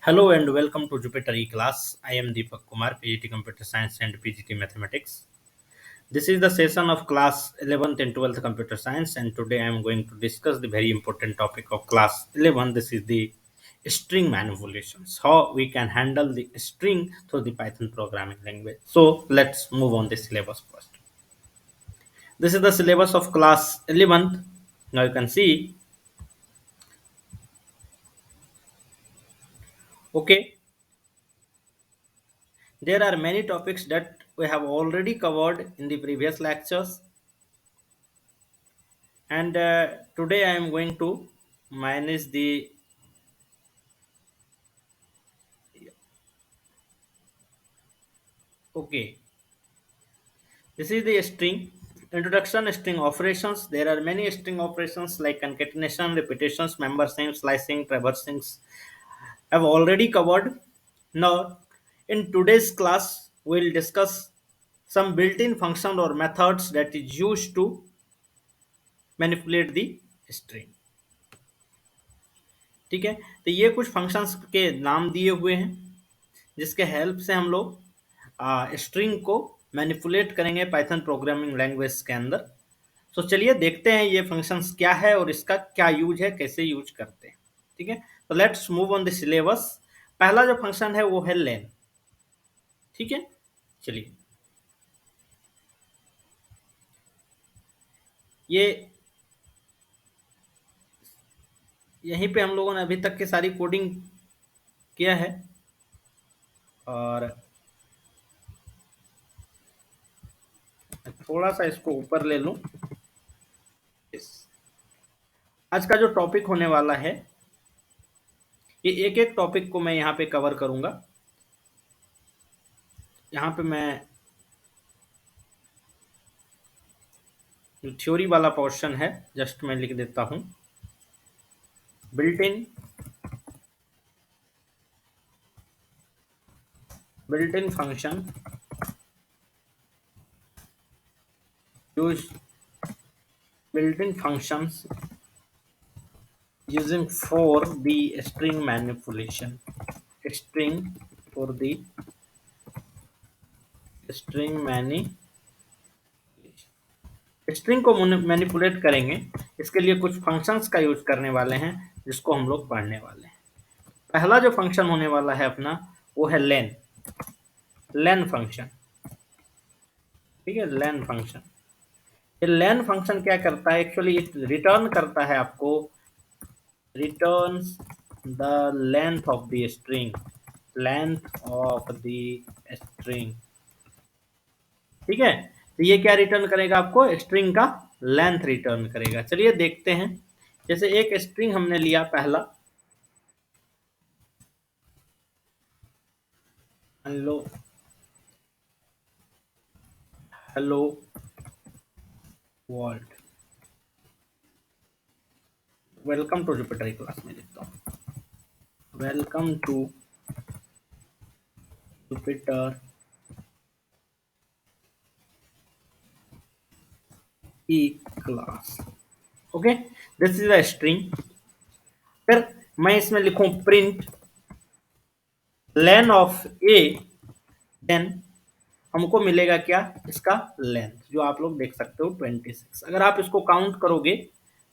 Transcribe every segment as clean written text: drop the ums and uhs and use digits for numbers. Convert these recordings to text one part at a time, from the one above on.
Hello and welcome to Jupiter E-Class. I am Deepak Kumar, PGT Computer Science and PGT Mathematics. This is the session of class 11th and 12th Computer Science, and today I am going to discuss the very important topic of class 11. This is the string manipulations, how we can handle the string through the Python programming language. So let's move on the syllabus first. This is the syllabus of class 11th. Now you can see, okay, there are many topics that we have already covered in the previous lectures, and today I am going to manage the okay. This is the string introduction. String operations. There are many string operations like concatenation, repetitions, member same, slicing, traversing. I've already covered. Now, in today's class, we'll discuss some built-in function or methods that is used to manipulate the string. ठीक है, तो ये कुछ functions के नाम दिए हुए हैं जिसके हेल्प से हम लोग स्ट्रिंग को मैनिपुलेट करेंगे पाइथन प्रोग्रामिंग लैंग्वेज के अंदर। तो चलिए देखते हैं ये फंक्शंस क्या है और इसका क्या यूज है, कैसे यूज करते हैं। ठीक है, तो let's move on the syllabus. पहला जो फंक्शन है वो है लेन। ठीक है, चलिए ये यहीं पे हम लोगों ने अभी तक की सारी कोडिंग किया है और थोड़ा सा इसको ऊपर ले लूं। आज का जो टॉपिक होने वाला है, ये एक एक टॉपिक को मैं यहाँ पे कवर करूंगा। यहाँ पे मैं जो थ्योरी वाला पोर्शन है जस्ट मैं लिख देता हूँ। built-in function use built-in functions using for the string manipulation. string for the string manipulation, string को मैनिपुलेट करेंगे, इसके लिए कुछ फंक्शंस का यूज करने वाले हैं जिसको हम लोग पढ़ने वाले हैं। पहला जो फंक्शन होने वाला है अपना वो है लेन फंक्शन। ठीक है, लेन फंक्शन। ये लेन फंक्शन क्या करता है, एक्चुअली रिटर्न करता है आपको, returns the length of the string, length of the string. ठीक है, तो ये क्या रिटर्न करेगा आपको, स्ट्रिंग का लेंथ रिटर्न करेगा। चलिए देखते हैं। जैसे एक स्ट्रिंग हमने लिया पहला, hello hello world, welcome to Jupyter class में लिखता हूँ, welcome to Jupyter E class. Okay, this is a string. फिर मैं इसमें लिखूं print len of A, then हमको मिलेगा क्या, इसका लेंथ, जो आप लोग देख सकते हो 26। अगर आप इसको काउंट करोगे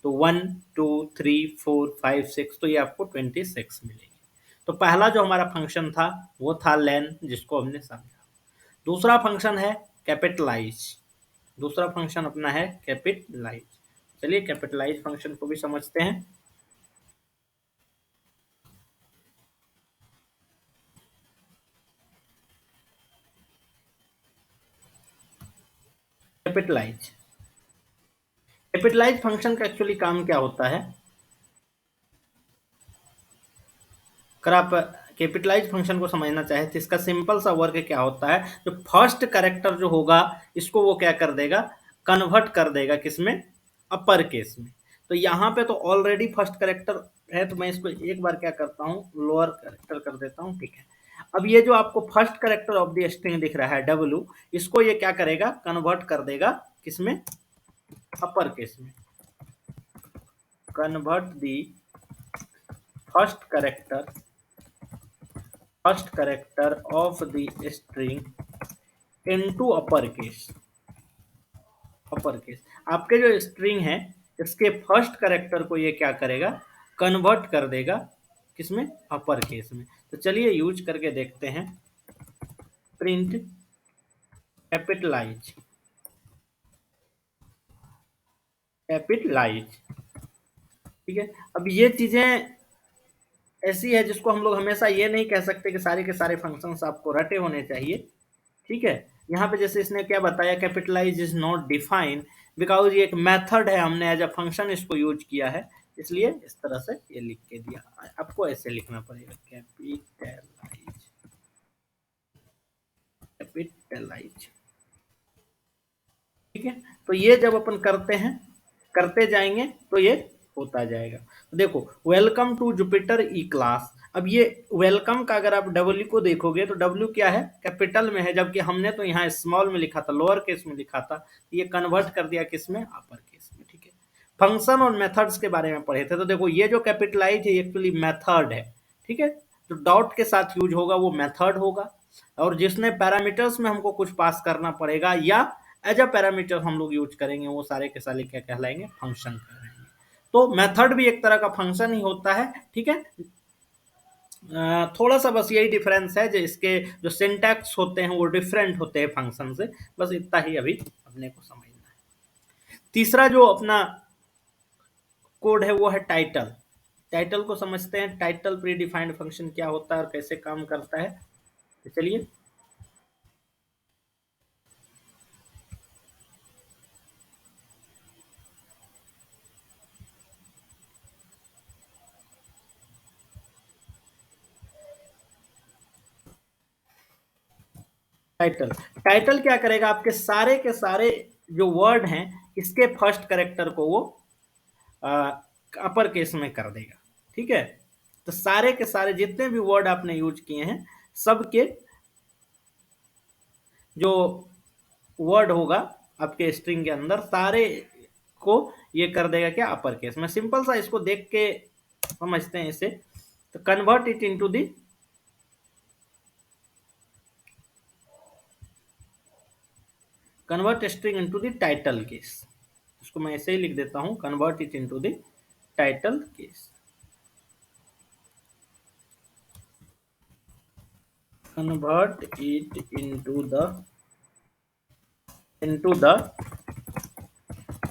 तो 1 2 3 4 5 6, तो ये आपको 26 मिलेगी। तो पहला जो हमारा फंक्शन था वो था लेन, जिसको हमने समझा। दूसरा फंक्शन है कैपिटलाइज। दूसरा फंक्शन अपना है कैपिटलाइज। चलिए कैपिटलाइज फंक्शन को भी समझते हैं। कैपिटलाइज कैपिटलाइज फंक्शन का एक्चुअली काम क्या होता है, अगर आप कैपिटलाइज फंक्शन को समझना चाहे तो इसका सिंपल सा वर्क क्या होता है, जो फर्स्ट कैरेक्टर जो होगा इसको वो क्या कर देगा, कन्वर्ट कर देगा किसमें, अपर केस में। तो यहाँ पे तो ऑलरेडी फर्स्ट कैरेक्टर है, तो मैं इसको एक बार क्या करता हूँ, लोअर कैरेक्टर कर देता हूँ। ठीक है, अब ये जो आपको first character of the string दिख रहा है डब्ल्यू, इसको ये क्या करेगा, कन्वर्ट कर देगा किसमें, अपर केस में। Convert the first character first character of the string into upper case. Upper case, आपके जो स्ट्रिंग है इसके फर्स्ट कैरेक्टर को ये क्या करेगा, कन्वर्ट कर देगा किसमें, अपर केस में। तो चलिए यूज करके देखते हैं। प्रिंट कैपिटलाइज, कैपिटलाइज, ठीक है। अब ये चीजें ऐसी है जिसको हम लोग हमेशा ये नहीं कह सकते कि सारे के सारे फंक्शंस आपको रटे होने चाहिए, ठीक है। यहाँ पे जैसे इसने क्या बताया, capitalize is not define because ये एक मेथड है, हमने एज अ फंक्शन इसको यूज किया है, इसलिए इस तरह से ये लिख के दिया। आपको ऐसे लिखना पड़ेगा, कैपिटलाइज, कैपिटलाइज, ठीक है। तो ये जब अपन करते हैं, करते जाएंगे तो ये होता जाएगा। देखो, welcome to Jupyter E class. अब ये वेलकम का अगर आप डब्ल्यू को देखोगे तो डब्ल्यू क्या है, कैपिटल में है, जबकि हमने तो यहाँ स्मॉल में लिखा था, लोअर केस में लिखा था। ये कन्वर्ट कर दिया किस में, अपर केस में, ठीक है। फंक्शन और मेथड्स के बारे में पढ़े थे, तो देखो ये जो कैपिटलाइज है एक्चुअली मेथड है, ठीक है। तो डॉट के साथ यूज होगा वो मेथड होगा, और जिसने पैरामीटर्स में हमको कुछ पास करना पड़ेगा या एज अ पैरामीटर हम लोग यूज करेंगे, वो सारे के सारे क्या कहलाएंगे, फंक्शन कहलाएंगे। तो मेथड भी एक तरह का फंक्शन ही होता है, ठीक है। थोड़ा सा बस यही डिफरेंस है, जो इसके जो सिंटैक्स होते हैं वो डिफरेंट होते हैं फंक्शन से, बस इतना ही अभी अपने को समझना है। तीसरा जो अपना कोड है वो है टाइटल। टाइटल को समझते हैं, टाइटल प्री डिफाइंड फंक्शन क्या होता है और कैसे काम करता है, तो चलिए। टाइटल, टाइटल क्या करेगा, आपके सारे के सारे जो वर्ड हैं इसके फर्स्ट कैरेक्टर को वो अपर केस में कर देगा, ठीक है। तो सारे के सारे जितने भी वर्ड आपने यूज किए हैं सबके जो वर्ड होगा आपके स्ट्रिंग के अंदर, सारे को ये कर देगा क्या, अपर केस में। सिंपल सा इसको देख के समझते हैं इसे। तो convert it into the, convert string into the title case. इसको मैं ऐसे ही लिख देता हूं, convert it into the title case. Convert it into the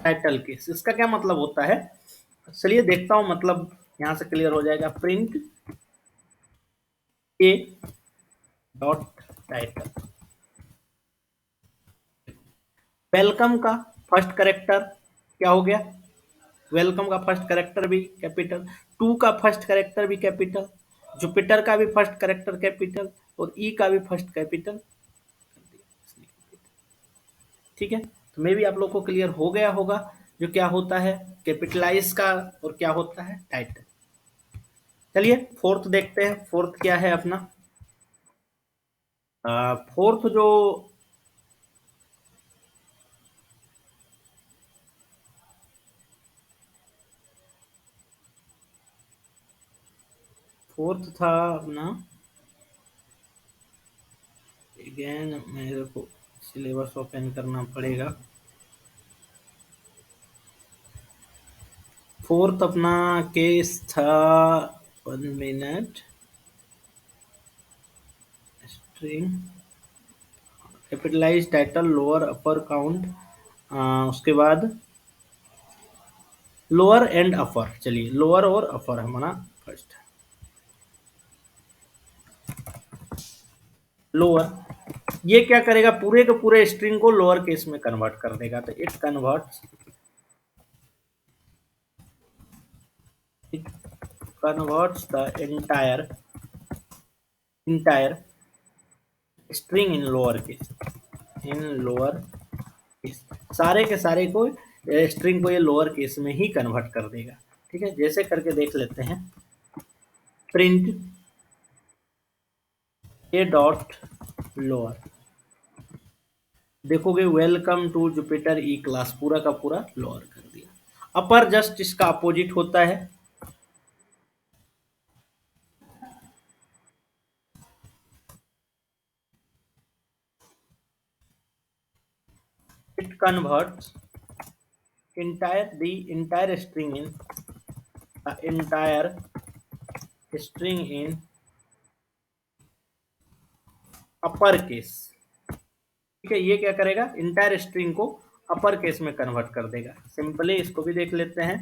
title case. इसका क्या मतलब होता है, चलिए देखता हूं, मतलब यहां से क्लियर हो जाएगा। प्रिंट ए डॉट टाइटल, वेलकम का फर्स्ट करेक्टर क्या हो गया, वेलकम का फर्स्ट करेक्टर भी कैपिटल, टू का फर्स्ट करेक्टर भी कैपिटल, जुपिटर का भी फर्स्ट करेक्टर कैपिटल, और ई का भी फर्स्ट कैपिटल, ठीक है। तो मे भी आप लोग को क्लियर हो गया होगा जो क्या होता है कैपिटलाइज का और क्या होता है टाइटल। चलिए फोर्थ देखते हैं, फोर्थ क्या है अपना। फोर्थ जो फोर्थ था अपना, अगेन मेरे को सिलेबस ओपन करना पड़ेगा। फोर्थ अपना केस था, 1 minute, string capitalize title lower upper count, उसके बाद लोअर एंड अपर। चलिए लोअर और अपर हमारा फर्स्ट, लोअर ये क्या करेगा, पूरे के पूरे स्ट्रिंग को लोअर केस में कन्वर्ट कर देगा। तो it converts the entire string in lower case, in lower case, सारे के सारे को स्ट्रिंग को ये लोअर केस में ही कन्वर्ट कर देगा, ठीक है। जैसे करके देख लेते हैं। प्रिंट ए डॉट लोअर, देखोगे welcome to Jupyter E class पूरा का पूरा लोअर कर दिया। अपर जस्ट इसका अपोजिट होता है, It converts entire string in the entire string in upper case. ठीक है, ये क्या करेगा, इंटायर स्ट्रिंग को अपर केस में कन्वर्ट कर देगा। सिंपली इसको भी देख लेते हैं,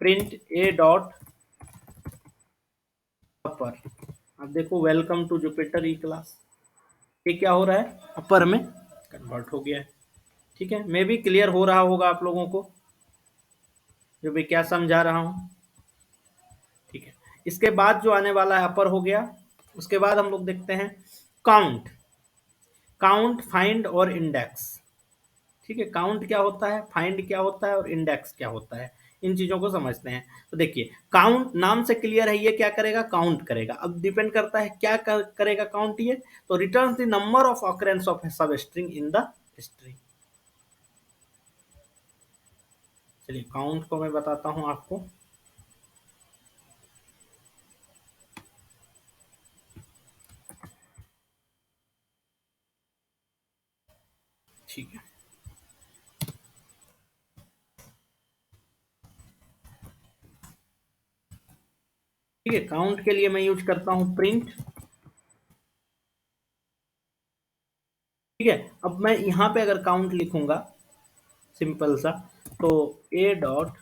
प्रिंट ए डॉट अपर। अब देखो, welcome to Jupyter E class, ये क्या हो रहा है, अपर में कन्वर्ट हो गया है। ठीक है, मे भी क्लियर हो रहा होगा आप लोगों को जो भी क्या समझा रहा हूं। ठीक है, इसके बाद जो आने वाला है अपर हो गया। उसके बाद हम लोग देखते हैं काउंट। काउंट, फाइंड और इंडेक्स। ठीक है, काउंट क्या होता है, फाइंड क्या होता है और इंडेक्स क्या होता है, इन चीजों को समझते हैं। तो देखिए, काउंट नाम से क्लियर है, ये क्या करेगा, काउंट करेगा। अब डिपेंड करता है क्या करेगा काउंट, ये तो return the number of occurrence of सब स्ट्रिंग इन द स्ट्रिंग। चलिए, काउंट को मैं बताता हूं आपको। ठीक है, ठीक है, काउंट के लिए मैं यूज करता हूं प्रिंट। ठीक है, अब मैं यहां पे अगर काउंट लिखूंगा सिंपल सा, तो ए डॉट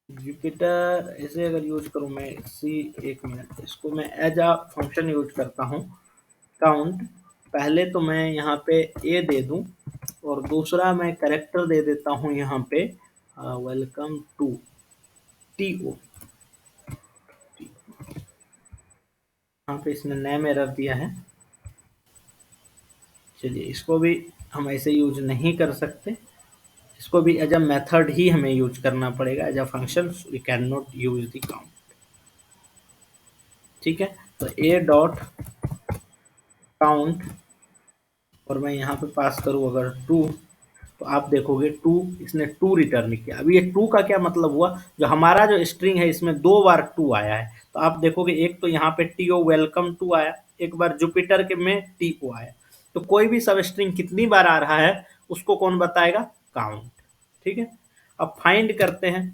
जुपिटर ऐसे अगर यूज करूं मैं, सी, एक मिनट, इसको मैं एज अ फंक्शन यूज करता हूं काउंट। पहले तो मैं यहाँ पे ए दे दूं और दूसरा मैं करेक्टर दे देता हूं यहाँ पे वेलकम टू टी ओ। यहाँ पे इसने नेम एरर दिया है। चलिए, इसको भी हम ऐसे यूज नहीं कर सकते, इसको भी एज अ मेथड ही हमें यूज करना पड़ेगा, as a function we can not use the count. ठीक है, तो ए डॉट काउंट और मैं यहाँ पे पास करूँ अगर टू, तो आप देखोगे टू, इसने टू रिटर्न किया। अब ये टू का क्या मतलब हुआ, जो हमारा जो स्ट्रिंग है इसमें दो बार टू आया है, तो आप देखोगे एक तो यहाँ पे टी ओ वेलकम टू आया, एक बार जुपिटर के में टी ओ आया। तो कोई भी सब स्ट्रिंग कितनी बार आ रहा है उसको कौन बताएगा, काउंट। ठीक है, अब फाइंड करते हैं।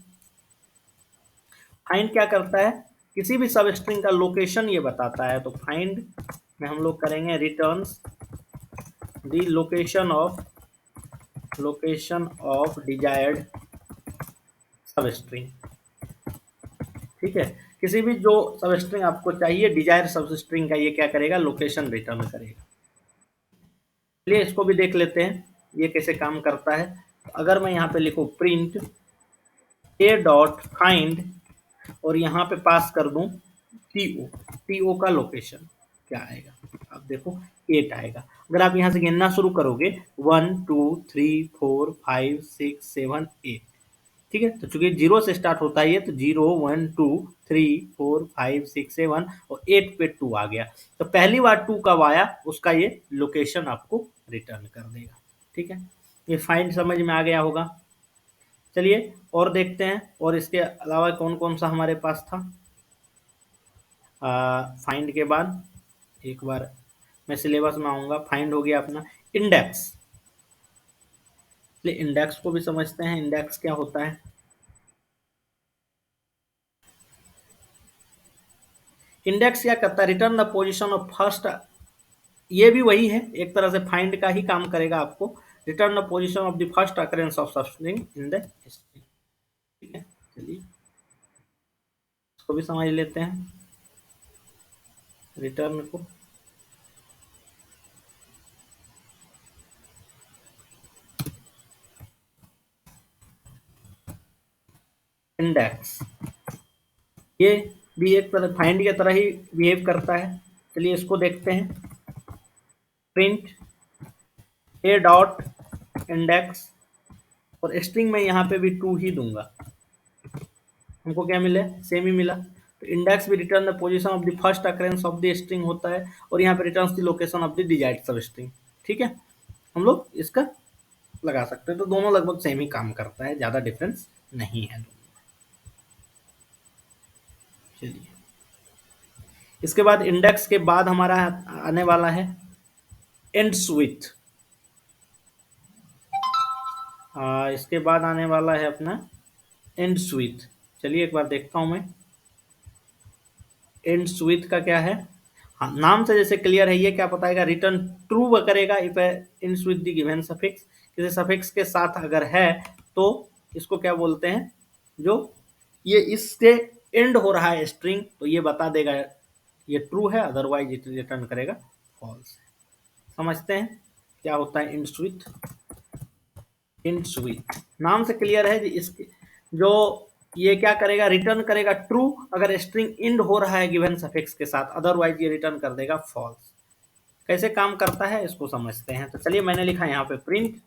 फाइंड क्या करता है, किसी भी सब स्ट्रिंग का लोकेशन ये बताता है। तो फाइंड में हम लोग करेंगे returns the location of desired सब स्ट्रिंग। ठीक है, किसी भी जो सब स्ट्रिंग आपको चाहिए डिजायर सब स्ट्रिंग का, ये क्या करेगा, लोकेशन रिटर्न करेगा। चलिए, इसको भी देख लेते हैं ये कैसे काम करता है। तो अगर मैं यहाँ पे लिखूँ प्रिंट ए डॉट फाइंड और यहाँ पे पास कर दूं टीओ, टीओ का लोकेशन क्या आएगा, आप देखो 8 आएगा। अगर आप यहाँ से गिनना शुरू करोगे 1 2 3 4 5 6 7 8। ठीक है, तो चूंकि जीरो से स्टार्ट होता है ये, तो 0 1 2 3 4 5 6 7 और 8 पे 2 आ गया। तो पहली बार 2 कब आया उसका ये लोकेशन आपको रिटर्न कर देगा। ठीक है, ये फाइंड समझ में आ गया होगा। चलिए और देखते हैं, और इसके अलावा कौन कौन सा हमारे पास था। फाइंड के बाद एक बार मैं सिलेबस में आऊँगा। फाइंड हो गया अपना, इंडेक्स। चलिए, इंडेक्स को भी समझते हैं, इंडेक्स क्या होता है। इंडेक्स क्या करता है, return the position of first. ये भी वही है, एक तरह से फाइंड का ही काम करेगा आपको। Return the position of the first occurrence of सब स्ट्रिंग इन द स्ट्रिंग। ठीक है, चलिए इसको भी समझ लेते हैं रिटर्न को। इंडेक्स ये भी एक तरह फाइंड की तरह ही बिहेव करता है। चलिए इसको देखते हैं, प्रिंट ए डॉट इंडेक्स और स्ट्रिंग में यहाँ पे भी टू ही दूंगा, हमको क्या मिले, सेम ही मिला। तो इंडेक्स भी return the position of the first occurrence of the string होता है, और यहाँ पे returns the location of the desired सब स्ट्रिंग। ठीक है, हम लोग इसका लगा सकते हैं। तो दोनों लगभग सेम ही काम करता है, ज़्यादा डिफरेंस नहीं है। चलिए, इसके बाद इंडेक्स के बाद हमारा आने वाला है एंड्स विथ। इसके बाद आने वाला है अपना एंड्स विथ। चलिए एक बार देखता हूं मैं एंड्स विथ का क्या है। हाँ, नाम से जैसे क्लियर है, ये क्या बताएगा, रिटर्न ट्रू करेगा if ends with the given suffix. किसी सफिक्स के साथ अगर है तो इसको क्या बोलते हैं, जो ये इससे एंड हो रहा है स्ट्रिंग, तो ये बता देगा ये ट्रू है, अदरवाइज इट रिटर्न करेगा फॉल्स। समझते हैं क्या होता है एंड्स विथ। एंड्स विथ नाम से क्लियर है जी, इसके जो ये क्या करेगा, रिटर्न करेगा ट्रू अगर स्ट्रिंग एंड हो रहा है गिवन सफिक्स के साथ, अदरवाइज ये रिटर्न कर देगा फॉल्स। कैसे काम करता है इसको समझते हैं। तो चलिए मैंने लिखा यहाँ पे print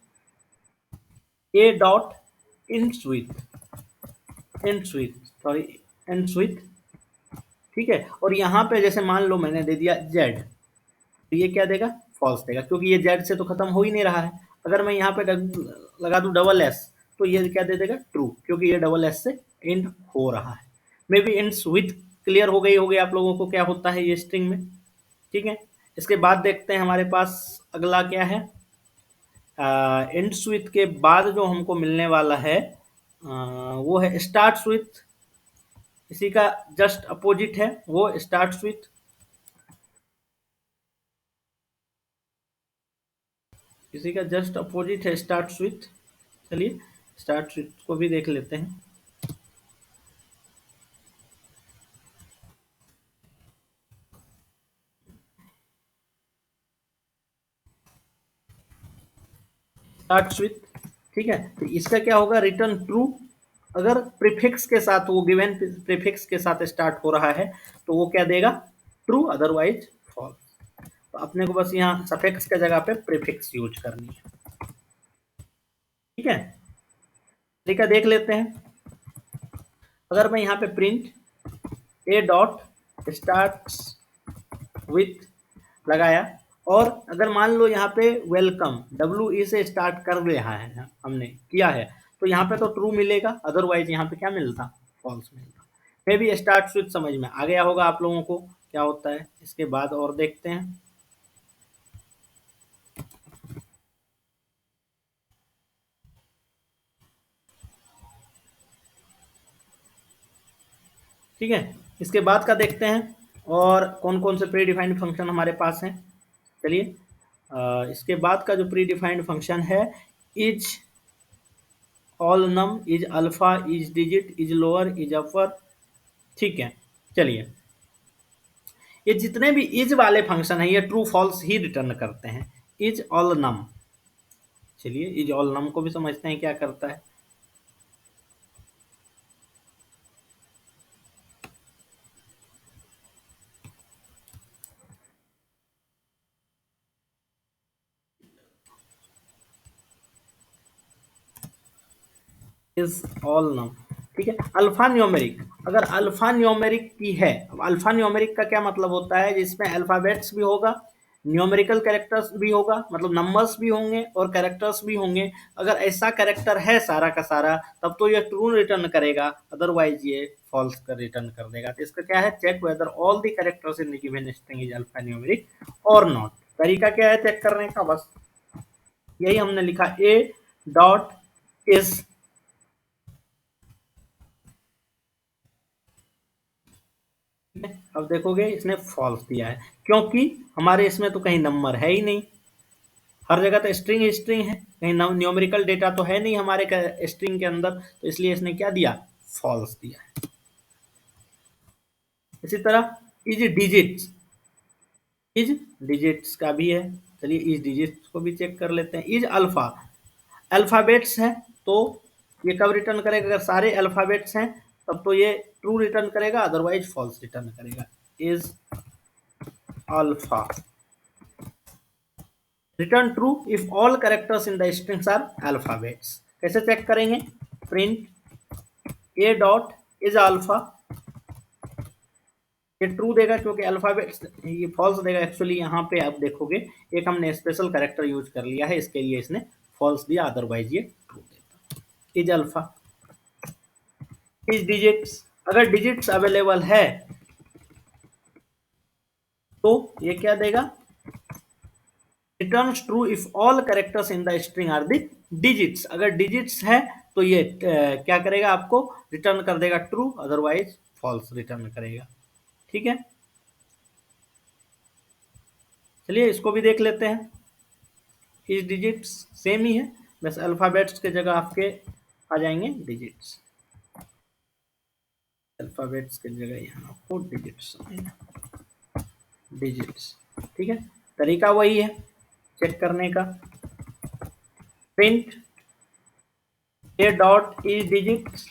A dot ends with, ends with, sorry ends with, ठीक है। और यहाँ पे जैसे मान लो मैंने दे दिया जेड, तो ये क्या देगा, फॉल्स देगा, क्योंकि ये जेड से तो खत्म हो ही नहीं रहा है। अगर मैं यहाँ पे लगा दूं डबल एस, तो ये क्या दे देगा, ट्रू, क्योंकि ये डबल एस से एंड हो रहा है। May be ends with clear हो गई होगी आप लोगों को क्या होता है ये स्ट्रिंग में, ठीक है। इसके बाद देखते हैं हमारे पास अगला क्या है। एंड्स विथ के बाद जो हमको मिलने वाला है वो है स्टार्ट्स विथ। इसी का जस्ट अपोजिट है वो स्टार्ट्स विथ। इसी का जस्ट अपोजिट है स्टार्ट्स विथ। चलिए स्टार्ट्स विथ को भी देख लेते हैं। स्टार्ट्स विथ, ठीक है। तो इसका क्या होगा, रिटर्न ट्रू अगर प्रीफिक्स के साथ, वो गिवन प्रीफिक्स के साथ स्टार्ट हो रहा है तो वो क्या देगा, ट्रू, अदरवाइज फॉल्स। तो अपने को बस यहाँ सफिक्स के जगह पे प्रीफिक्स यूज करनी है, ठीक है। तरीका देख लेते हैं। अगर मैं यहाँ पे print A dot start with लगाया, और अगर मान लो यहाँ पे वेलकम डब्ल्यू ई से स्टार्ट कर रहा है, हमने किया है, तो यहाँ पे तो ट्रू मिलेगा, अदरवाइज यहाँ पे क्या मिलता, फॉल्स मिलता। मे बी स्टार्ट स्विच समझ में आ गया होगा आप लोगों को क्या होता है। इसके बाद और देखते हैं। ठीक है, इसके बाद का देखते हैं और कौन कौन से प्री डिफाइंड फंक्शन हमारे पास हैं। चलिए इसके बाद का जो प्री डिफाइंड फंक्शन है, is all num, is alpha, is digit, is lower, is upper, ठीक है। चलिए ये जितने भी इज वाले फंक्शन हैं ये ट्रू फॉल्स ही रिटर्न करते हैं। इज ऑल नम, चलिए इज ऑल नम को भी समझते हैं क्या करता है। इज ऑल नम, ठीक है। अल्फा न्यूमेरिक, अगर अल्फा न्यूमेरिक की है, अल्फा न्यूमेरिक का क्या मतलब होता है, जिसमें अल्फाबेट्स भी होगा, न्यूमेरिकल कैरेक्टर्स भी होगा, मतलब नंबर्स भी होंगे और कैरेक्टर्स भी होंगे। अगर ऐसा कैरेक्टर है सारा का सारा, तब तो ये ट्रू रिटर्न करेगा, अदरवाइज ये फॉल्स का रिटर्न कर देगा। तो इसका क्या है, check whether all the characters in the given string is alphanumeric और नॉट। तरीका क्या है चेक करने का, बस यही हमने लिखा, ए डॉट इज, अब देखोगे इसने फॉल्स दिया है, क्योंकि हमारे इसमें तो कहीं नंबर है ही नहीं, हर जगह तो स्ट्रिंग ही स्ट्रिंग है, कहीं न्यूमेरिकल डेटा तो है नहीं हमारे स्ट्रिंग के अंदर, तो इसलिए इसने क्या दिया, फॉल्स दिया है। इसी तरह इज डिजिट्स, इज डिजिट्स का भी है। चलिए इज डिजिट्स को भी चेक कर लेते हैं। इज अल्फा, अल्फाबेट्स है, तो ये कब रिटर्न करेगा, अगर सारे अल्फाबेट्स हैं तब तो ये ट्रू रिटर्न करेगा, अदरवाइज फॉल्स रिटर्न करेगा। Is alpha, return true if all characters in the strings are alphabets. कैसे चेक करेंगे, print A dot is alpha, ये ट्रू देगा क्योंकि अल्फाबेट्स, ये फॉल्स देगा। एक्चुअली यहाँ पे आप देखोगे एक हमने स्पेशल कैरेक्टर यूज कर लिया है, इसके लिए इसने फॉल्स दिया, अदरवाइज ये ट्रू देता। इज अल्फा, इज डिजिट्स, अगर डिजिट्स अवेलेबल है तो ये क्या देगा, returns true if all characters in the string are the digits. अगर डिजिट्स है तो ये क्या करेगा, आपको रिटर्न कर देगा ट्रू, अदरवाइज फॉल्स रिटर्न करेगा। ठीक है, चलिए इसको भी देख लेते हैं। इस डिजिट्स सेम ही है, बस अल्फाबेट्स के जगह आपके आ जाएंगे डिजिट्स। अल्फाबेट्स की जगह यहाँ आपको डिजिट्स डिजिट्स। ठीक है, तरीका वही है चेक करने का। Print A dot is digits.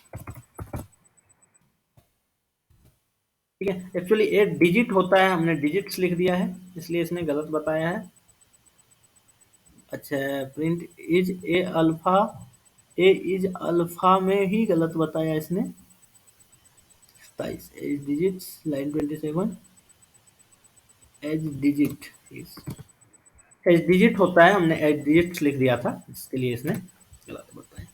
ठीक है, एक्चुअली ए डिजिट होता है, हमने डिजिट्स लिख दिया है इसलिए इसने गलत बताया है। अच्छा, print is a alpha, a is alpha में ही गलत बताया इसने। 27 is digits, line 27 is digit is digit होता है, हमने एज डिजिट्स लिख दिया था इसके लिए इसने गलत बताया।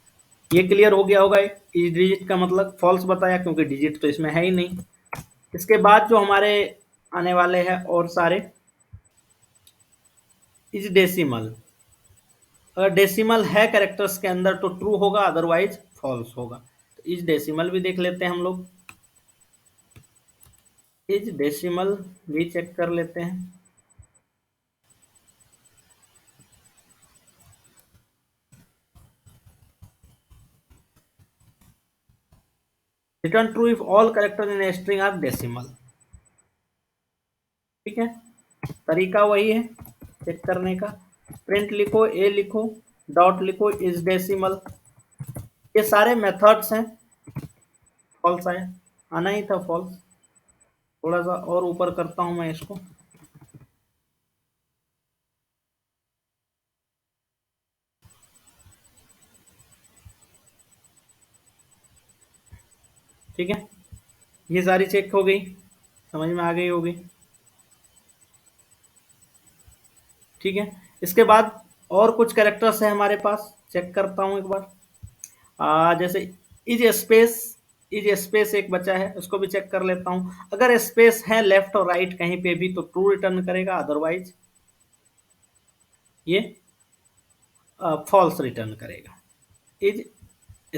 ये क्लियर हो गया होगा, इज डिजिट का मतलब फॉल्स बताया क्योंकि डिजिट तो इसमें है ही नहीं। इसके बाद जो हमारे आने वाले हैं और सारे, इज डेसिमल। अगर डेसिमल है कैरेक्टर्स के अंदर तो ट्रू होगा, अदरवाइज फॉल्स होगा। तो इज डेसिमल भी देख लेते हैं हम लोग। इज डेसिमल भी चेक कर लेते हैं। Return true if all character in a string are decimal. ठीक है, तरीका वही है चेक करने का। प्रिंट लिखो, ए लिखो, डॉट लिखो, इज डेसिमल। ये सारे मेथड्स हैं। फॉल्स आया, आना ही था फॉल्स। थोड़ा सा और ऊपर करता हूं मैं इसको। ठीक है, ये सारी चेक हो गई, समझ में आ गई होगी। ठीक है, इसके बाद और कुछ कैरेक्टर्स है हमारे पास, चेक करता हूं एक बार। जैसे इज स्पेस एक बचा है, उसको भी चेक कर लेता हूं। अगर स्पेस है लेफ्ट और राइट कहीं पे भी तो ट्रू रिटर्न करेगा, अदरवाइज ये फॉल्स रिटर्न करेगा। इज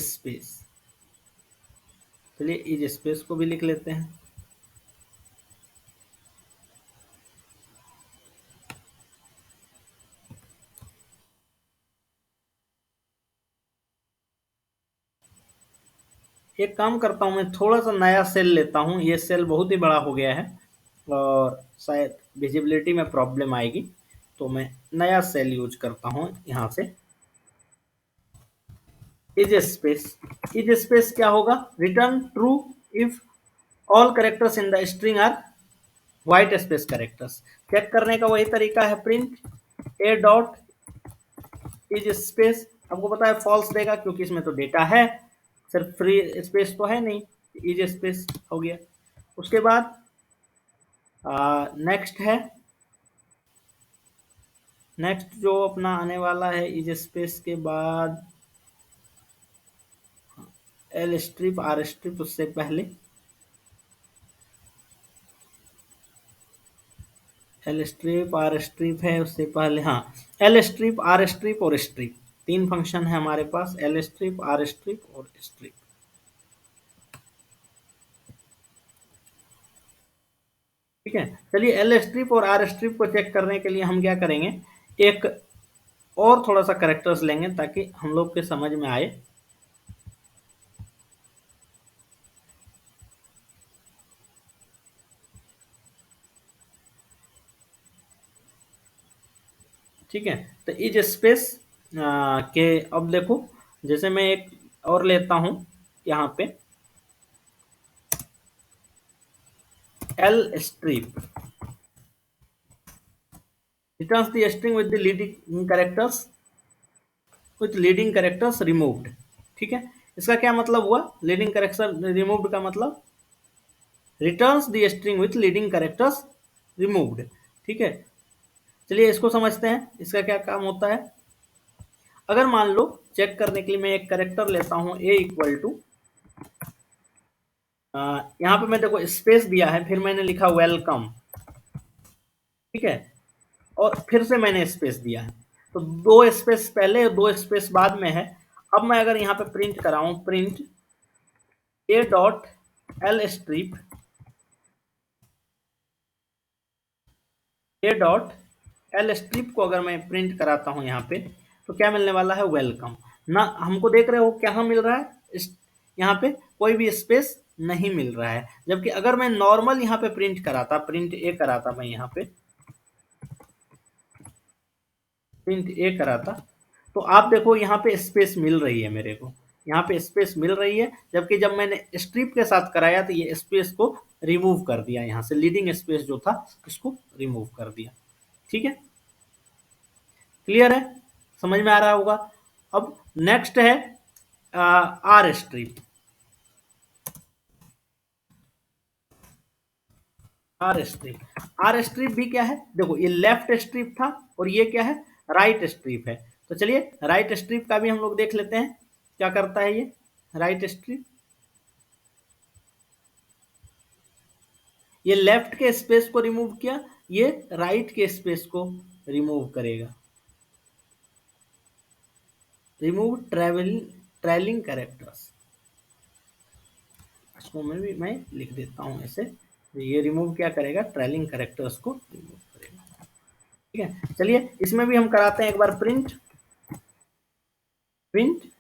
स्पेस, चलिए इज स्पेस को भी लिख लेते हैं। एक काम करता हूं, मैं थोड़ा सा नया सेल लेता हूं, ये सेल बहुत ही बड़ा हो गया है और शायद विजिबिलिटी में प्रॉब्लम आएगी, तो मैं नया सेल यूज करता हूं यहां से। इज स्पेस क्या होगा, return true if all characters in the string are white space characters. Check करने का वही तरीका है, print A dot is space. आपको पता है फॉल्स देगा क्योंकि इसमें तो डेटा है, सिर्फ फ्री स्पेस तो है नहीं, इज स्पेस हो गया। उसके बाद नेक्स्ट है, नेक्स्ट जो अपना आने वाला है इज स्पेस के बाद एल स्ट्रिप आर स्ट्रिप, उससे पहले एल स्ट्रिप आर स्ट्रिप है उससे पहले, हाँ एल स्ट्रिप आर स्ट्रिप और स्ट्रिप, तीन फंक्शन है हमारे पास, एल स्ट्रिप आर स्ट्रिप और स्ट्रिप। ठीक है, चलिए एल स्ट्रिप और आर स्ट्रिप को चेक करने के लिए हम क्या करेंगे, एक और थोड़ा सा करेक्टर्स लेंगे ताकि हम लोग के समझ में आए। ठीक है, तो इज स्पेस के अब देखो, जैसे मैं एक और लेता हूं यहाँ पे, L strip returns the string with the leading characters removed। ठीक है, इसका क्या मतलब हुआ, लीडिंग कैरेक्टर रिमूव्ड का मतलब returns the string with leading characters removed. ठीक है, चलिए इसको समझते हैं, इसका क्या काम होता है। अगर मान लो चेक करने के लिए मैं एक कैरेक्टर लेता हूं ए इक्वल टू, यहाँ पे मैं देखो स्पेस दिया है, फिर मैंने लिखा वेलकम। ठीक है, और फिर से मैंने स्पेस दिया है, तो 2 स्पेस पहले और 2 स्पेस बाद में है। अब मैं अगर यहाँ पे प्रिंट कराऊं, print A dot l strip, a dot l strip को अगर मैं प्रिंट कराता हूं यहाँ पे, तो क्या मिलने वाला है, वेलकम। ना हमको देख रहे हो क्या मिल रहा है, यहाँ पे कोई भी स्पेस नहीं मिल रहा है। जबकि अगर मैं नॉर्मल यहाँ पे प्रिंट कराता, प्रिंट ए कराता, मैं यहाँ पे प्रिंट ए कराता, तो आप देखो यहाँ पे स्पेस मिल रही है मेरे को, यहाँ पे स्पेस मिल रही है। जबकि जब मैंने स्ट्रिप के साथ कराया तो ये स्पेस को रिमूव कर दिया, यहाँ से लीडिंग स्पेस जो था इसको रिमूव कर दिया। ठीक है, क्लियर है, समझ में आ रहा होगा। अब नेक्स्ट है R strip. R strip, R strip भी क्या है, देखो ये लेफ्ट स्ट्रिप था और ये क्या है, राइट स्ट्रिप है। तो चलिए राइट स्ट्रिप का भी हम लोग देख लेते हैं क्या करता है ये राइट स्ट्रिप। ये लेफ्ट के स्पेस को रिमूव किया, ये राइट के स्पेस को रिमूव करेगा। रिमूव ट्रेलिंग कैरेक्टर्स, इसको मैं लिख देता हूं ऐसे, ये रिमूव क्या करेगा, ट्रेलिंग कैरेक्टर्स को रिमूव करेगा। ठीक है, चलिए इसमें भी हम कराते हैं एक बार प्रिंट, प्रिंट।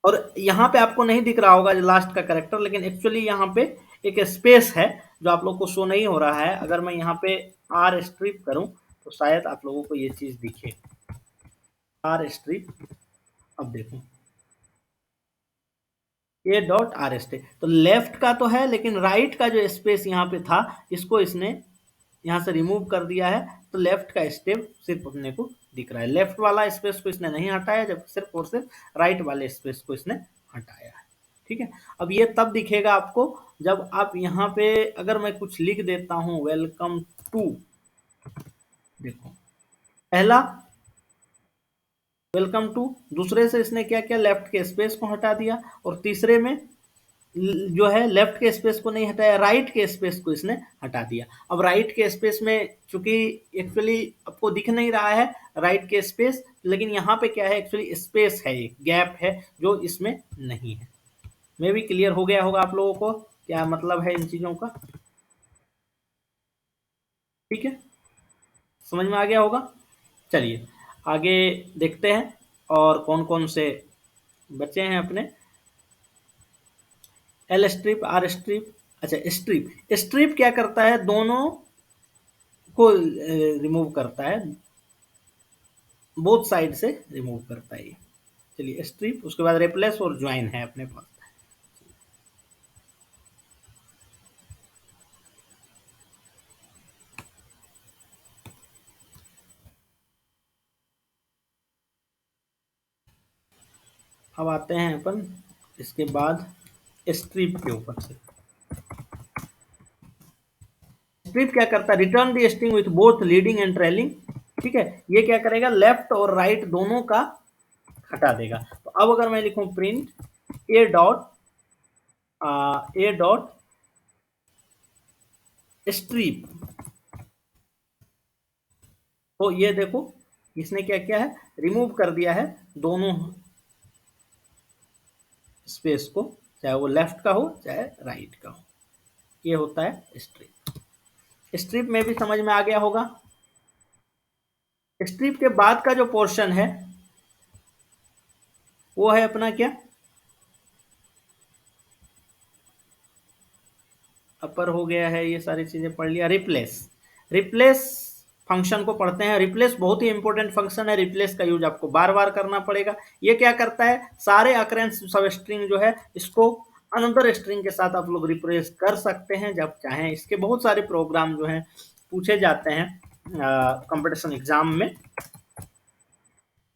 और यहाँ पे आपको नहीं दिख रहा होगा लास्ट का कैरेक्टर, लेकिन एक्चुअली यहाँ पे एक स्पेस है जो आप लोग को शो नहीं हो रहा है। अगर मैं यहाँ पे आर स्ट्रिप करूं तो शायद आप लोगों को ये चीज दिखे, आर स्ट्रिप। अब देखो a dot R S T, तो लेफ्ट का तो है लेकिन राइट का जो स्पेस यहाँ पे था इसको इसने यहाँ से रिमूव कर दिया है। तो लेफ्ट का स्टेप सिर्फ अपने को दिख रहा है, लेफ्ट वाला स्पेस को इसने नहीं हटाया, जब सिर्फ और सिर्फ राइट वाले स्पेस को इसने हटाया है। ठीक है, अब ये तब दिखेगा आपको जब आप यहाँ पे अगर मैं कुछ लिख देता हूँ, वेलकम टू, देखो पहला वेलकम टू, दूसरे से इसने क्या किया, लेफ्ट के स्पेस को हटा दिया, और तीसरे में जो है लेफ्ट के स्पेस को नहीं हटाया, राइट के स्पेस को इसने हटा दिया। अब राइट के स्पेस में चूंकि एक्चुअली आपको दिख नहीं रहा है राइट के स्पेस, लेकिन यहाँ पे क्या है, एक्चुअली स्पेस है, एक गैप है जो इसमें नहीं है। मे भी क्लियर हो गया होगा आप लोगों को क्या मतलब है इन चीजों का। ठीक है, समझ में आ गया होगा। चलिए आगे देखते हैं और कौन कौन से बचे हैं अपने। एल स्ट्रिप, आर स्ट्रिप, अच्छा स्ट्रिप, स्ट्रिप क्या करता है, दोनों को रिमूव करता है, बोथ साइड से रिमूव करता है। चलिए स्ट्रिप, उसके बाद रिप्लेस और ज्वाइन है अपने पास। अब आते हैं अपन इसके बाद स्ट्रिप के ऊपर से। स्ट्रिप क्या करता है, return the string with both leading and trailing. ठीक है, ये क्या करेगा, लेफ्ट और राइट दोनों का हटा देगा। तो अब अगर मैं लिखूं प्रिंट ए डॉट स्ट्रिप, तो ये देखो इसने क्या किया है, रिमूव कर दिया है दोनों स्पेस को, चाहे वो लेफ्ट का हो चाहे राइट का हो। ये होता है स्ट्रिप। स्ट्रिप में भी समझ में आ गया होगा। स्ट्रिप के बाद का जो पोर्शन है वो है अपना क्या, अपर हो गया है, ये सारी चीजें पढ़ लिया। रिप्लेस, रिप्लेस फंक्शन को पढ़ते हैं। रिप्लेस बहुत ही इंपॉर्टेंट फंक्शन है, रिप्लेस का यूज आपको बार बार करना पड़ेगा। ये क्या करता है, सारे अकरेंस सब स्ट्रिंग जो है इसको अनदर स्ट्रिंग के साथ आप लोग रिप्लेस कर सकते हैं जब चाहें। इसके बहुत सारे प्रोग्राम जो हैं पूछे जाते हैं कंपटीशन एग्जाम में।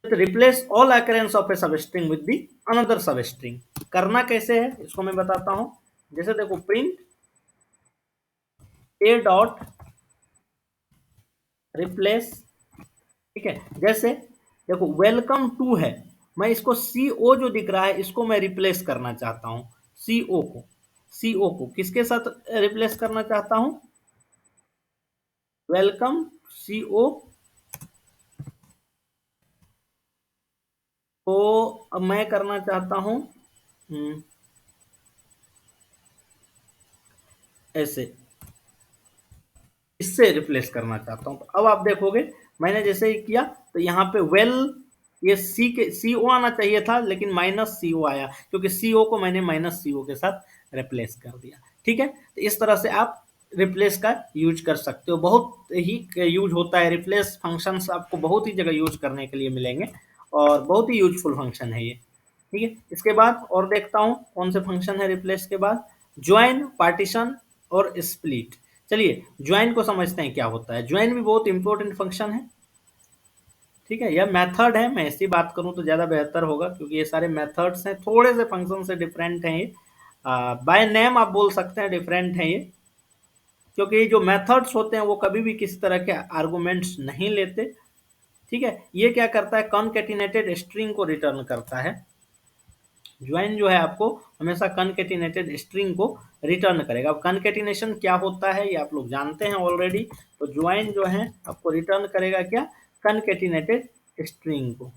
रिप्लेस ऑल अकरेंस ऑफ ए सब स्ट्रिंग विद दी अनदर सब स्ट्रिंग, करना कैसे है इसको मैं बताता हूं। जैसे देखो प्रिंट ए डॉट रिप्लेस, ठीक है, जैसे देखो वेलकम टू है, मैं इसको सी ओ जो दिख रहा है इसको मैं रिप्लेस करना चाहता हूं, सी ओ को, सी ओ को किसके साथ रिप्लेस करना चाहता हूं, वेलकम CO को अब मैं करना चाहता हूं ऐसे, इससे रिप्लेस करना चाहता हूं। तो अब आप देखोगे मैंने जैसे ही किया तो यहाँ पे वेल, ये सी के CO आना चाहिए था लेकिन माइनस CO आया, क्योंकि CO को मैंने माइनस CO के साथ रिप्लेस कर दिया। ठीक है, तो इस तरह से आप रिप्लेस का यूज कर सकते हो। बहुत ही यूज होता है रिप्लेस फंक्शंस, आपको बहुत ही जगह यूज करने के लिए मिलेंगे और बहुत ही यूजफुल फंक्शन है ये। ठीक है, इसके बाद और देखता हूँ कौन से फंक्शन है रिप्लेस के बाद। ज्वाइन, पार्टीशन और स्प्लिट। चलिए ज्वाइन को समझते हैं क्या होता है। ज्वाइन भी बहुत इंपॉर्टेंट फंक्शन है। ठीक है, यह मेथड है, मैं ऐसी बात करूं तो ज़्यादा बेहतर होगा क्योंकि ये सारे मेथड्स हैं, थोड़े से फंक्शन से डिफरेंट हैं ये। बाय नेम आप बोल सकते हैं डिफरेंट हैं ये, क्योंकि जो मेथड्स होते हैं वो कभी भी किसी तरह के आर्गुमेंट्स नहीं लेते। ठीक है, ये क्या करता है, कॉन्केटिनेटेड स्ट्रिंग को रिटर्न करता है। ज्वाइन जो है आपको हमेशा कॉन्केटिनेटेड स्ट्रिंग को रिटर्न करेगा। अब कॉन्केटिनेशन क्या होता है ये आप लोग जानते हैं ऑलरेडी। तो ज्वाइन जो है आपको रिटर्न करेगा क्या, कॉन्केटिनेटेड स्ट्रिंग को।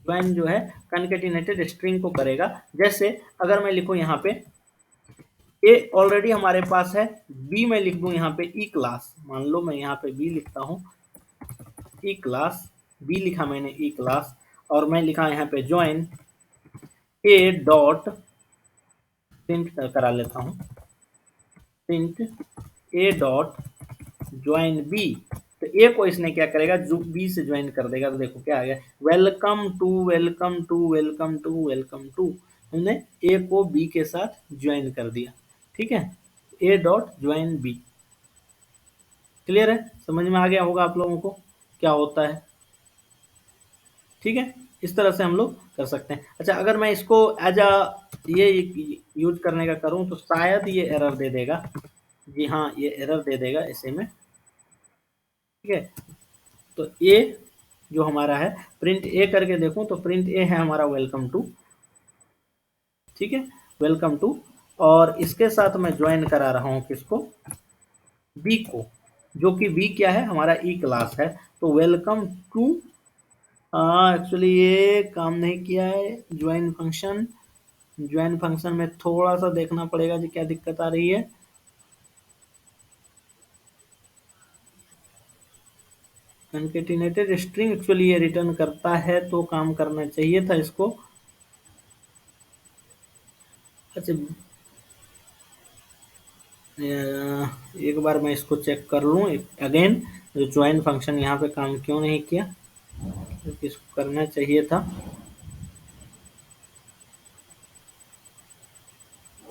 ज्वाइन जो है कॉन्केटिनेटेड स्ट्रिंग को करेगा। जैसे अगर मैं लिखूं यहाँ पे ए ऑलरेडी हमारे पास है, बी मैं लिख दूं यहाँ पे ई क्लास, मान लो मैं यहाँ पे बी लिखता हूँ ई क्लास, बी लिखा मैंने ई क्लास, और मैं लिखा यहाँ पे ज्वाइन ए डॉट, प्रिंट करा लेता हूँ, प्रिंट ए डॉट ज्वाइन बी। तो ए को इसने क्या करेगा, जो बी से ज्वाइन कर देगा। तो देखो क्या आ गया, welcome to welcome to welcome to welcome to, हमने ए को बी के साथ ज्वाइन कर दिया। ठीक है, a dot join B. Clear है, समझ में आ गया होगा आप लोगों को क्या होता है। ठीक है, इस तरह से हम लोग कर सकते हैं। अच्छा, अगर मैं इसको एज अ ये यूज करने का करूं तो शायद ये एरर दे देगा। जी हाँ, ये एरर दे देगा ऐसे में। ठीक है, तो ए जो हमारा है, प्रिंट ए करके देखूं तो प्रिंट ए है हमारा वेलकम टू। ठीक है, वेलकम टू, और इसके साथ मैं ज्वाइन करा रहा हूं किसको, बी को, जो कि बी क्या है, हमारा ई क्लास है। तो वेलकम टू, एक्चुअली ये काम नहीं किया है ज्वाइन फंक्शन। ज्वाइन फंक्शन में थोड़ा सा देखना पड़ेगा जी क्या दिक्कत आ रही है। कॉन्केटिनेटेड स्ट्रिंग एक्चुअली ये रिटर्न करता है तो काम करना चाहिए था इसको। अच्छा, एक बार मैं इसको चेक कर लूँ अगेन, जो ज्वाइन फंक्शन यहाँ पे काम क्यों नहीं किया, क्योंकि इसको करना चाहिए था।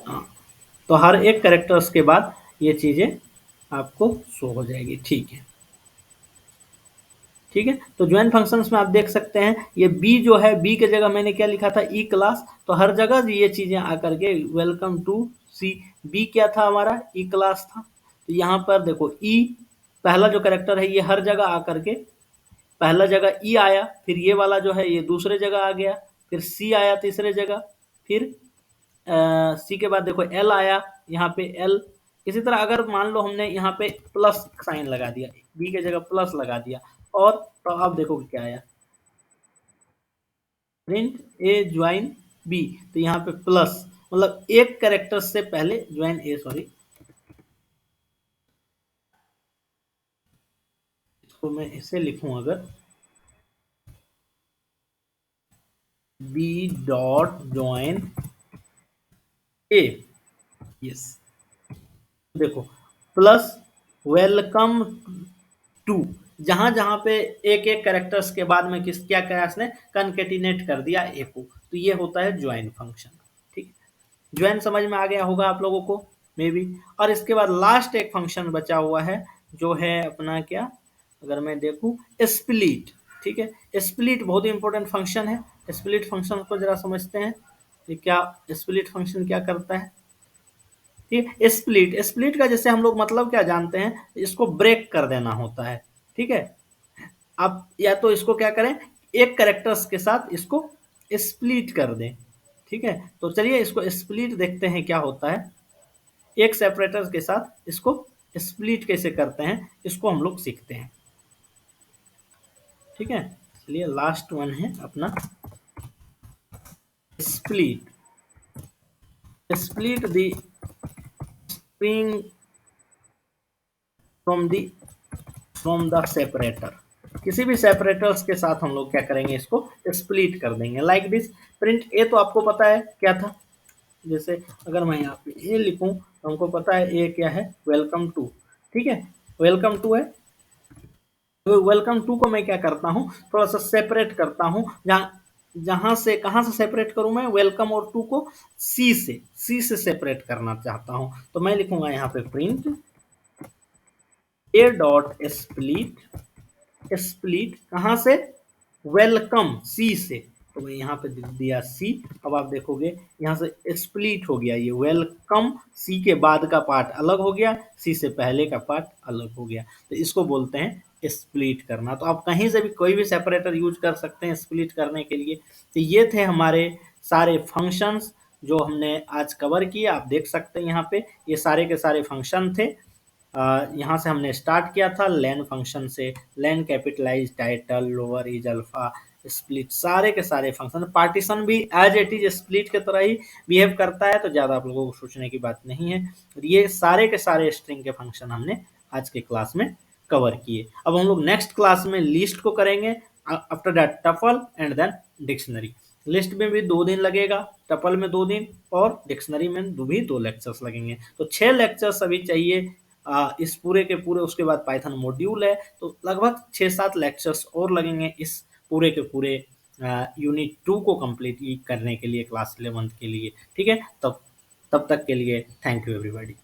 हाँ, तो हर एक कैरेक्टर्स के बाद ये चीज़ें आपको शो हो जाएगी। ठीक है, ठीक है, तो ज्वाइन फंक्शंस में आप देख सकते हैं ये बी जो है, बी के जगह मैंने क्या लिखा था, ई क्लास। तो हर जगह ये चीजें आकर के वेलकम टू सी, बी क्या था हमारा, ई क्लास था। तो यहाँ पर देखो ई पहला जो कैरेक्टर है ये हर जगह आकर के, पहला जगह ई आया, फिर ये वाला जो है ये दूसरे जगह आ गया, फिर सी आया तीसरे जगह, फिर सी के बाद देखो एल आया, यहाँ पे एल। इसी तरह अगर मान लो हमने यहाँ पे प्लस साइन लगा दिया, बी के जगह प्लस लगा दिया, और तो आप देखो क्या आया, प्रिंट ए ज्वाइन बी। तो यहाँ पे प्लस, मतलब एक कैरेक्टर से पहले ज्वाइन ए, सॉरी इसको मैं इसे लिखूं अगर, बी डॉट ज्वाइन ए, यस, देखो प्लस वेलकम टू, जहां जहां पे एक एक कैरेक्टर्स के बाद में किस क्या क्या इसने कनकेटिनेट कर दिया ए को, तो ये होता है ज्वाइन फंक्शन। ठीक, ज्वाइन समझ में आ गया होगा आप लोगों को मे बी। और इसके बाद लास्ट एक फंक्शन बचा हुआ है जो है अपना क्या, अगर मैं देखूं स्प्लिट। ठीक है, स्प्लिट बहुत ही इंपॉर्टेंट फंक्शन है। स्प्लिट फंक्शन को जरा समझते हैं कि क्या स्प्लिट फंक्शन क्या करता है। ठीक है, स्प्लिट, स्प्लिट का जैसे हम लोग मतलब क्या जानते हैं, इसको ब्रेक कर देना होता है। ठीक है, आप या तो इसको क्या करें, एक कैरेक्टर्स के साथ इसको स्प्लिट कर दें। ठीक है, तो चलिए इसको स्प्लिट देखते हैं क्या होता है, एक सेपरेटर के साथ इसको स्प्लिट कैसे करते हैं इसको हम लोग सीखते हैं। ठीक है, चलिए लास्ट वन है अपना split. Split the string from the separator. किसी भी सेपरेटर्स के साथ हम लोग क्या करेंगे, इसको स्प्लिट कर देंगे। लाइक दिस प्रिंट ए, तो आपको पता है क्या था, जैसे अगर मैं यहाँ पे ए लिखूं तो हमको पता है ए क्या है, वेलकम टू। ठीक है, वेलकम टू है, तो वेलकम टू को मैं क्या करता हूँ, थोड़ा सा सेपरेट करता हूँ। जहां से कहां से सेपरेट करूं मैं, वेलकम और टू को सी से सेपरेट करना चाहता हूं, तो मैं लिखूंगा यहाँ पे प्रिंट ए डॉट स्प्लिट। स्प्लिट कहाँ से, वेलकम सी से, तो मैं यहाँ पे दिया सी। अब आप देखोगे यहाँ से स्प्लिट हो गया, ये वेलकम सी के बाद का पार्ट अलग हो गया, सी से पहले का पार्ट अलग हो गया, तो इसको बोलते हैं स्प्लिट करना। तो आप कहीं से भी कोई भी सेपरेटर यूज कर सकते हैं स्प्लिट करने के लिए। तो ये थे हमारे सारे फंक्शंस जो हमने आज कवर किए। आप देख सकते हैं यहाँ पे ये सारे के सारे फंक्शन थे। यहाँ से हमने स्टार्ट किया था लेन फंक्शन से, len capitalize title lower is alpha split, सारे के सारे फंक्शन। पार्टीशन भी एज इट इज स्प्लिट की तरह ही बिहेव करता है, तो ज़्यादा आप लोगों को सोचने की बात नहीं है। ये सारे के सारे स्ट्रिंग के फंक्शन हमने आज के क्लास में कवर किए। अब हम लोग नेक्स्ट क्लास में लिस्ट को करेंगे, after that tuple and then dictionary. List में भी 2 दिन लगेगा, टपल में 2 दिन, और डिक्शनरी में भी 2 लेक्चर्स लगेंगे, तो 6 लेक्चर्स अभी चाहिए इस पूरे के पूरे। उसके बाद पाइथन मॉड्यूल है, तो लगभग 6-7 लेक्चर्स और लगेंगे इस पूरे के पूरे यूनिट 2 को कंप्लीट करने के लिए, क्लास 11 के लिए। ठीक है, तब तक के लिए थैंक यू एवरीबॉडी।